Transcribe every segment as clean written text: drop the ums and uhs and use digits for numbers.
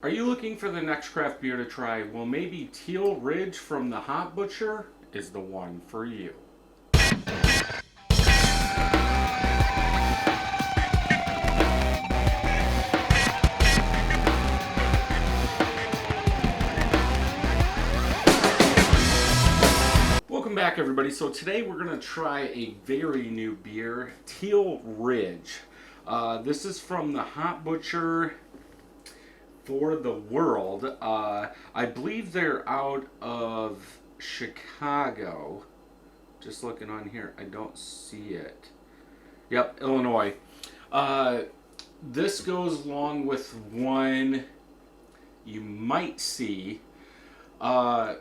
Are you looking for the next craft beer to try? Well, maybe Teal Ridge from the Hop Butcher is the one for you. Welcome back, everybody. So today we're going to try a very new beer, Teal Ridge. This is from the Hop Butcher for the world. I believe they're out of Chicago. Just looking on here, I don't see it. Yep, Illinois. Uh, this goes along with one you might see. Uh,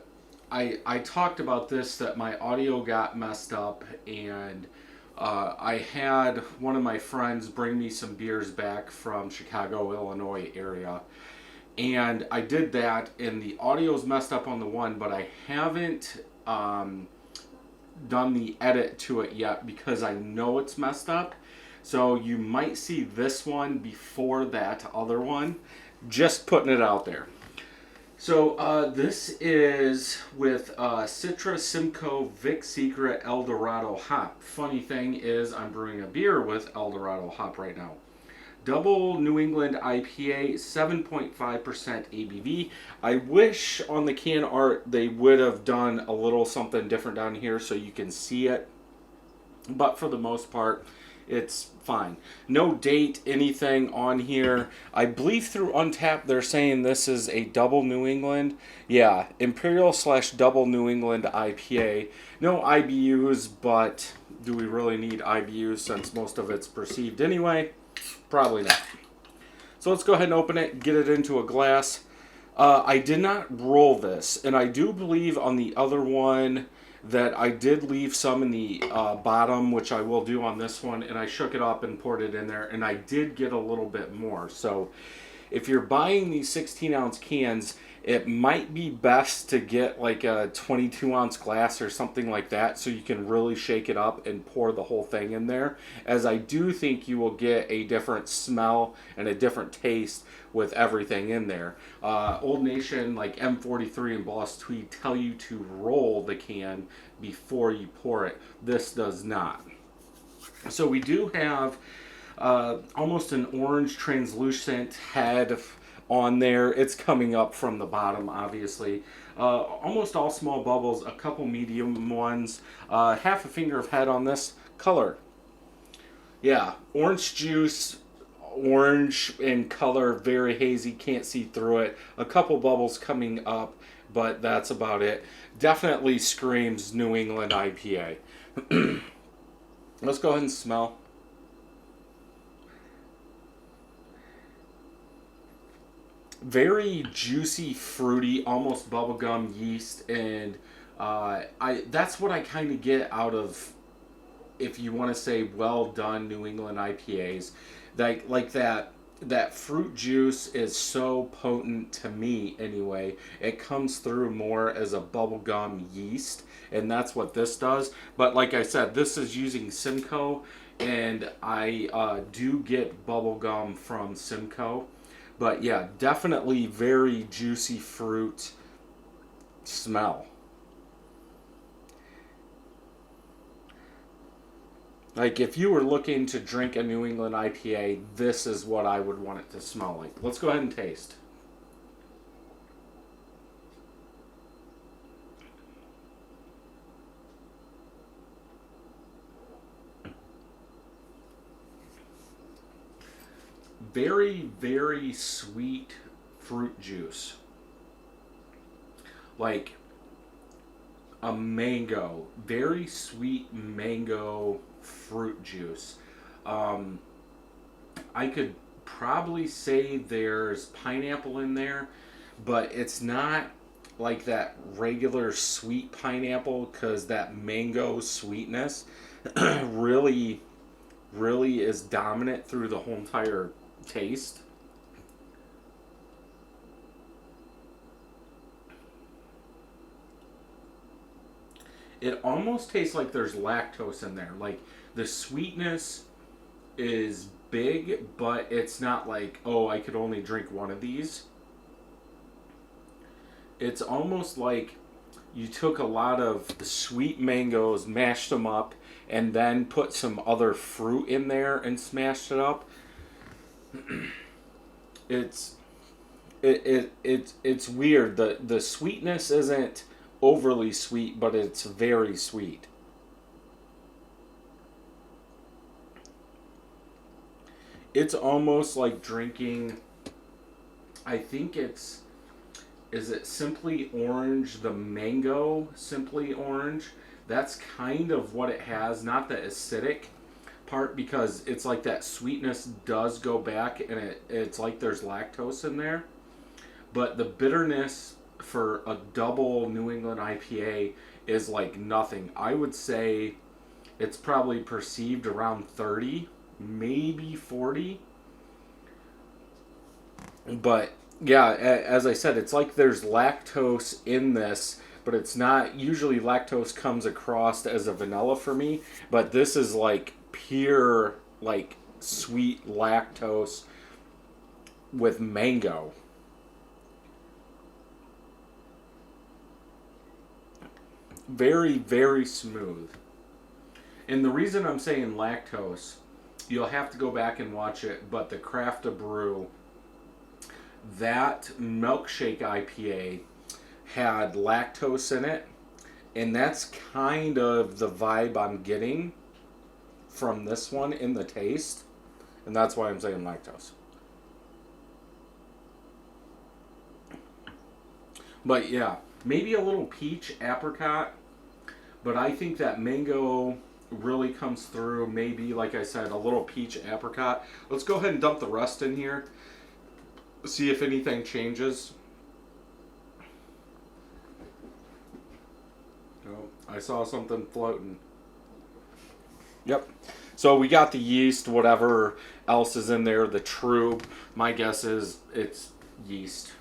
I talked about this, that my audio got messed up, and I had one of my friends bring me some beers back from Chicago, Illinois area. And I did that, and the audio's messed up on the one, but I haven't done the edit to it yet because I know it's messed up. So you might see this one before that other one. Just putting it out there. So this is with Citra, Simcoe, Vic Secret, El Dorado hop. Funny thing is I'm brewing a beer with El Dorado hop right now. Double New England IPA, 7.5% ABV. I wish on the can art they would have done a little something different down here so you can see it. But for the most part, it's fine. No date, anything on here. I believe through Untappd they're saying this is a Double New England. Yeah, Imperial / Double New England IPA. No IBUs, but do we really need IBUs since most of it's perceived anyway? Probably not. So let's go ahead and open it, get it into a glass. I did not roll this, and I do believe on the other one that I did leave some in the bottom, which I will do on this one, and I shook it up and poured it in there, and I did get a little bit more. So if you're buying these 16-ounce cans, it might be best to get like a 22-ounce glass or something like that so you can really shake it up and pour the whole thing in there, as I do think you will get a different smell and a different taste with everything in there. Old Nation, like M43 and Boss Tweed, tell you to roll the can before you pour it. This does not. So we do have almost an orange translucent head on there. It's coming up from the bottom, obviously. Almost all small bubbles, a couple medium ones, half a finger of head on this. Color. Yeah, orange juice, orange in color, very hazy, can't see through it. A couple bubbles coming up, but that's about it. Definitely screams New England IPA. Let's go ahead and smell. Very juicy, fruity, almost bubblegum yeast, and that's what I kind of get out of, if you want to say well done New England IPAs. Like that fruit juice is so potent to me anyway. It comes through more as a bubblegum yeast, and that's what this does. But like I said, this is using Simcoe, and I do get bubblegum from Simcoe. But yeah, definitely very juicy fruit smell. Like if you were looking to drink a New England IPA, this is what I would want it to smell like. Let's go ahead and taste. Very, very sweet fruit juice. Like a mango. Very sweet mango fruit juice. I could probably say there's pineapple in there, but it's not like that regular sweet pineapple, because that mango sweetness really, really is dominant through the whole entire taste. It almost tastes like there's lactose in there. Like the sweetness is big, but it's not like, oh, I could only drink one of these. It's almost like you took a lot of sweet mangoes, mashed them up, and then put some other fruit in there and smashed it up. It's it's weird. The sweetness isn't overly sweet, but it's very sweet. It's almost like drinking. I think it's, is it Simply Orange, the mango Simply Orange? That's kind of what it has, not the acidic part, because it's like that sweetness does go back, and it's like there's lactose in there. But the bitterness for a double New England IPA is like nothing. I would say it's probably perceived around 30, maybe 40. But yeah, as I said, it's like there's lactose in this, but it's not. Usually lactose comes across as a vanilla for me, but this is like pure, like sweet lactose with mango. Very, very smooth. And the reason I'm saying lactose, you'll have to go back and watch it, but the Craft a Brew, that milkshake IPA had lactose in it, and that's kind of the vibe I'm getting from this one in the taste, and that's why I'm saying lactose. But yeah, maybe a little peach apricot, but I think that mango really comes through. Maybe, like I said, a little peach apricot. Let's go ahead and dump the rest in here, see if anything changes. Oh, I saw something floating. Yep. So we got the yeast, whatever else is in there, the true. My guess is it's yeast.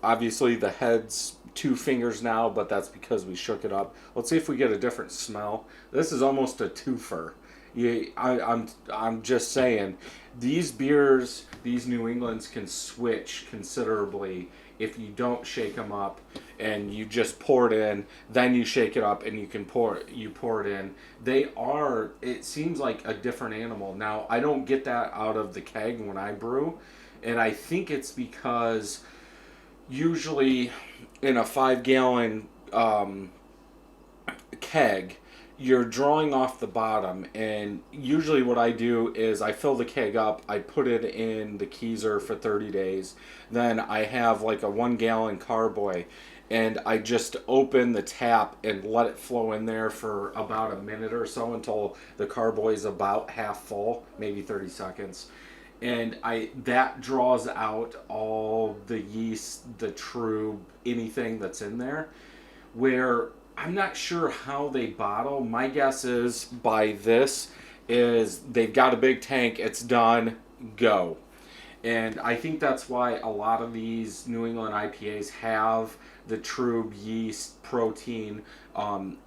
Obviously the head's 2 fingers now, but that's because we shook it up. Let's see if we get a different smell. This is almost a twofer. Yeah, I'm just saying, these beers, these New Englands can switch considerably if you don't shake them up and you just pour it in, then you shake it up and you pour it in. They are, it seems like a different animal. Now, I don't get that out of the keg when I brew, and I think it's because usually in a 5 gallon keg, you're drawing off the bottom, and usually what I do is I fill the keg up, I put it in the keezer for 30 days, then I have like a 1 gallon carboy, and I just open the tap and let it flow in there for about a minute or so until the carboy is about half full, maybe 30 seconds. And I that draws out all the yeast, the true, anything that's in there. Where I'm not sure how they bottle. My guess is by this is they've got a big tank, it's done, go. And I think that's why a lot of these New England IPAs have the true yeast protein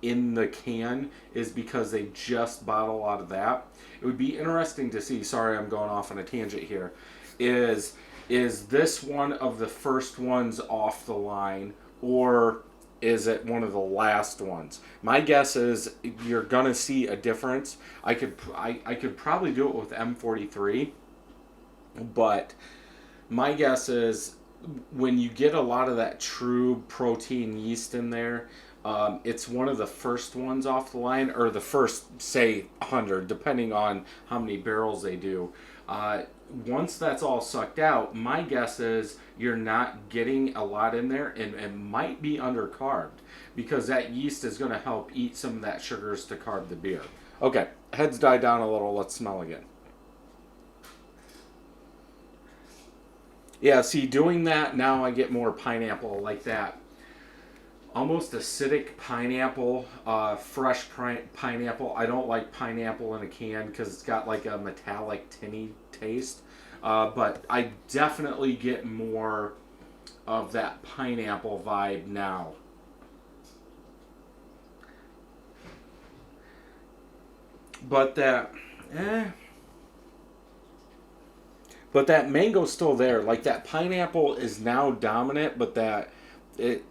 in the can, is because they just bottle out of that. It would be interesting to see, sorry I'm going off on a tangent here, is this one of the first ones off the line, or is it one of the last ones? My guess is you're gonna see a difference. I could probably do it with M43, but my guess is when you get a lot of that true protein yeast in there, it's one of the first ones off the line, or the first, say, 100, depending on how many barrels they do. Once that's all sucked out, my guess is you're not getting a lot in there, and it might be undercarbed, because that yeast is going to help eat some of that sugars to carb the beer. Okay, heads died down a little. Let's smell again. Yeah, see, doing that, now I get more pineapple, like that. Almost acidic pineapple, fresh pineapple. I don't like pineapple in a can because it's got like a metallic tinny taste. But I definitely get more of that pineapple vibe now. But that, eh, but that mango's still there. Like that pineapple is now dominant, but it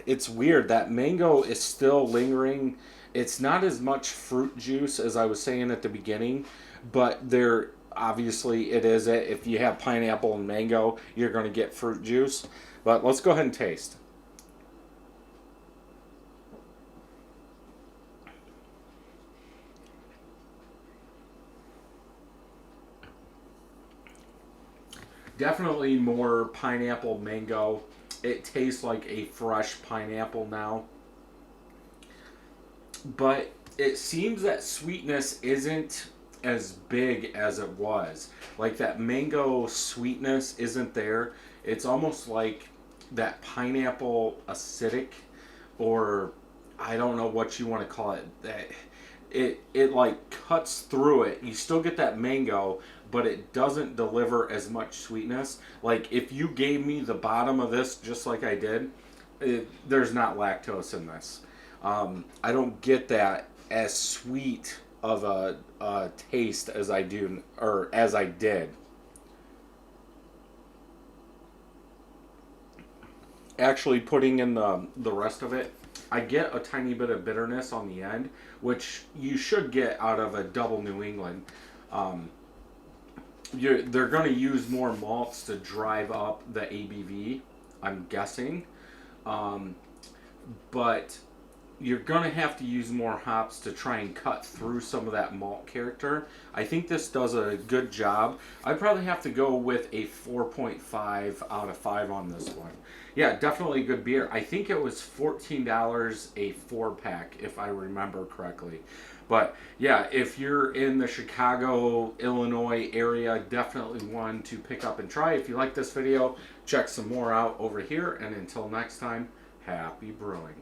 it's weird. That mango is still lingering. It's not as much fruit juice as I was saying at the beginning, but there obviously it is. If you have pineapple and mango, you're going to get fruit juice. But let's go ahead and taste. Definitely more pineapple mango. It tastes like a fresh pineapple now. But it seems that sweetness isn't as big as it was. Like that mango sweetness isn't there. It's almost like that pineapple acidic, or I don't know what you want to call it. That it like cuts through it. You still get that mango, but it doesn't deliver as much sweetness. Like if you gave me the bottom of this just like I did, there's not lactose in this. I don't get that as sweet of a taste as I do, or as I did. Actually, putting in the rest of it, I get a tiny bit of bitterness on the end, which you should get out of a Double New England. Um, they're going to use more malts to drive up the ABV, I'm guessing. Um, but you're going to have to use more hops to try and cut through some of that malt character. I think this does a good job. I'd probably have to go with a 4.5 out of 5 on this one. Yeah, definitely a good beer. I think it was $14 a 4-pack, if I remember correctly. But yeah, if you're in the Chicago, Illinois area, definitely one to pick up and try. If you like this video, check some more out over here. And until next time, happy brewing.